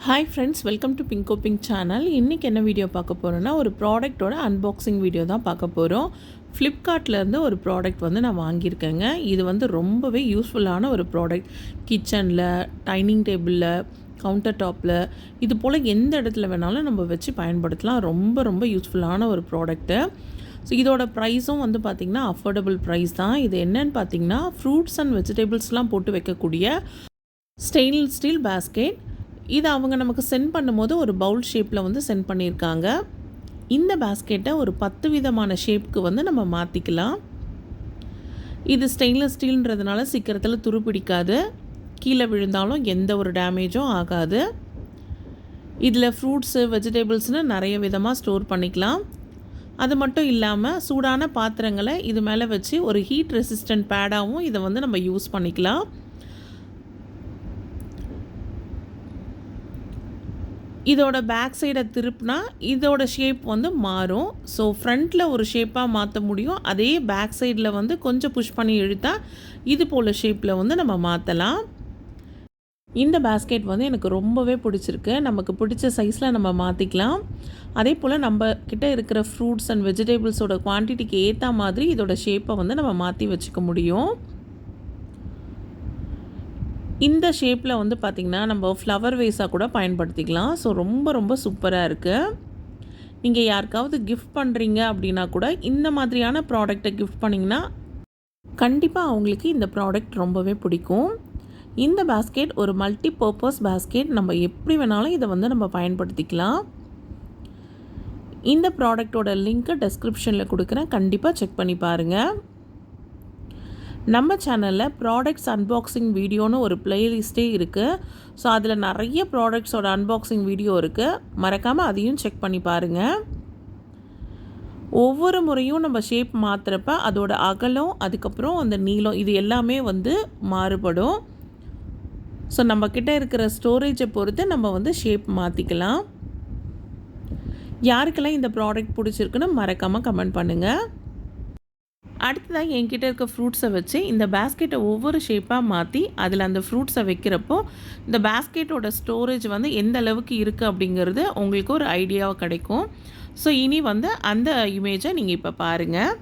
Hi friends, welcome to Bingo pink channel. இன்றைக்கி என்ன video பார்க்க போகிறோன்னா, ஒரு ப்ராடக்ட்டோட அன்பாக்சிங் வீடியோ தான் பார்க்க போகிறோம். ஃப்ளிப்கார்ட்லேருந்து ஒரு ப்ராடக்ட் வந்து நான் வாங்கியிருக்கேங்க. இது வந்து ரொம்பவே யூஸ்ஃபுல்லான ஒரு ப்ராடக்ட். கிச்சனில், டைனிங் டேபிளில், கவுண்டர் டாப்பில், இது போல் எந்த இடத்துல வேணாலும் நம்ம வச்சு பயன்படுத்தலாம். ரொம்ப ரொம்ப யூஸ்ஃபுல்லான ஒரு ப்ராடக்ட்டு. ஸோ இதோட ப்ரைஸும் வந்து பார்த்திங்கன்னா அஃபோர்டபுள் ப்ரைஸ் தான். இது என்னன்னு பார்த்திங்கன்னா, ஃப்ரூட்ஸ் அண்ட் வெஜிடபிள்ஸ்லாம் போட்டு வைக்கக்கூடிய ஸ்டெயின்லெஸ் ஸ்டீல் பேஸ்கெட். இது அவங்க நமக்கு சென்ட் பண்ணும்போது ஒரு பவுல் ஷேப்பில் வந்து சென்ட் பண்ணியிருக்காங்க. இந்த பேஸ்கெட்டை ஒரு 10 விதமான ஷேப்புக்கு வந்து நம்ம மாற்றிக்கலாம். இது ஸ்டெயின்லெஸ் ஸ்டீல்ன்றதுனால சீக்கிரத்தில் துருப்பிடிக்காது, கீழே விழுந்தாலும் எந்த ஒரு டேமேஜும் ஆகாது. இதில் ஃப்ரூட்ஸு, வெஜிடபிள்ஸ்னு நிறைய விதமாக ஸ்டோர் பண்ணிக்கலாம். அது மட்டும் இல்லாமல் சூடான பாத்திரங்களை இது மேலே வச்சு ஒரு ஹீட் ரெசிஸ்டன்ட் பேடாகவும் இதை வந்து நம்ம யூஸ் பண்ணிக்கலாம். இதோட பேக் சைடை திருப்பினா இதோட ஷேப் வந்து மாறும். ஸோ ஃப்ரண்ட்டில் ஒரு ஷேப்பாக மாற்ற முடியும். அதே பேக் சைடில் வந்து கொஞ்சம் புஷ் பண்ணி இழுத்தா இது போல் ஷேப்பில் வந்து நம்ம மாற்றலாம். இந்த பேஸ்கெட் வந்து எனக்கு ரொம்பவே பிடிச்சிருக்கு. நமக்கு பிடிச்ச சைஸில் நம்ம மாற்றிக்கலாம். அதே போல் நம்ம கிட்ட இருக்கிற ஃப்ரூட்ஸ் அண்ட் வெஜிடபிள்ஸோட குவான்டிட்டிக்கு ஏற்ற மாதிரி இதோட ஷேப்பை வந்து நம்ம மாற்றி வச்சுக்க முடியும். இந்த ஷேப்பில் வந்து பார்த்திங்கன்னா நம்ம ஃப்ளவர் வேஸாக கூட பயன்படுத்திக்கலாம். ஸோ ரொம்ப ரொம்ப சூப்பராக இருக்குது. நீங்கள் யாருக்காவது கிஃப்ட் பண்ணுறீங்க அப்படின்னா கூட இந்த மாதிரியான ப்ராடக்டை கிஃப்ட் பண்ணிங்கன்னா கண்டிப்பாக அவங்களுக்கு இந்த ப்ராடக்ட் ரொம்பவே பிடிக்கும். இந்த பேஸ்கெட் ஒரு மல்டிபர்பஸ் பேஸ்கெட். நம்ம எப்படி வேணாலும் இதை வந்து நம்ம பயன்படுத்திக்கலாம். இந்த ப்ராடக்டோட லிங்க்கை டெஸ்கிரிப்ஷனில் கொடுக்குறேன், கண்டிப்பாக செக் பண்ணி பாருங்கள். நம்ம சேனலில் ப்ராடக்ட்ஸ் அன்பாக்சிங் வீடியோன்னு ஒரு ப்ளேலிஸ்ட்டே இருக்குது. ஸோ அதில் நிறைய ப்ராடக்ட்ஸோட அன்பாக்சிங் வீடியோ இருக்குது. மறக்காமல் அதையும் செக் பண்ணி பாருங்கள். ஒவ்வொரு முறையும் நம்ம ஷேப் மாற்றுறப்ப அதோட அகலம், அதுக்கப்புறம் அந்த நீளம், இது எல்லாமே வந்து மாறுபடும். ஸோ நம்மக்கிட்ட இருக்கிற ஸ்டோரேஜை பொறுத்து நம்ம வந்து ஷேப் மாற்றிக்கலாம். யாருக்கெல்லாம் இந்த ப்ராடக்ட் பிடிச்சிருக்குன்னு மறக்காமல் கமெண்ட் பண்ணுங்கள். அடுத்ததாக என்கிட்ட இருக்க ஃப்ரூட்ஸை வச்சு இந்த பேஸ்கெட்டை ஒவ்வொரு ஷேப்பாக மாற்றி அதில் அந்த ஃப்ரூட்ஸை வைக்கிறப்போ இந்த பேஸ்கெட்டோட ஸ்டோரேஜ் வந்து எந்த அளவுக்கு இருக்குது அப்படிங்கிறது உங்களுக்கு ஒரு ஐடியாவாக கிடைக்கும். ஸோ இனி வந்து அந்த இமேஜை நீங்கள் இப்போ பாருங்கள்.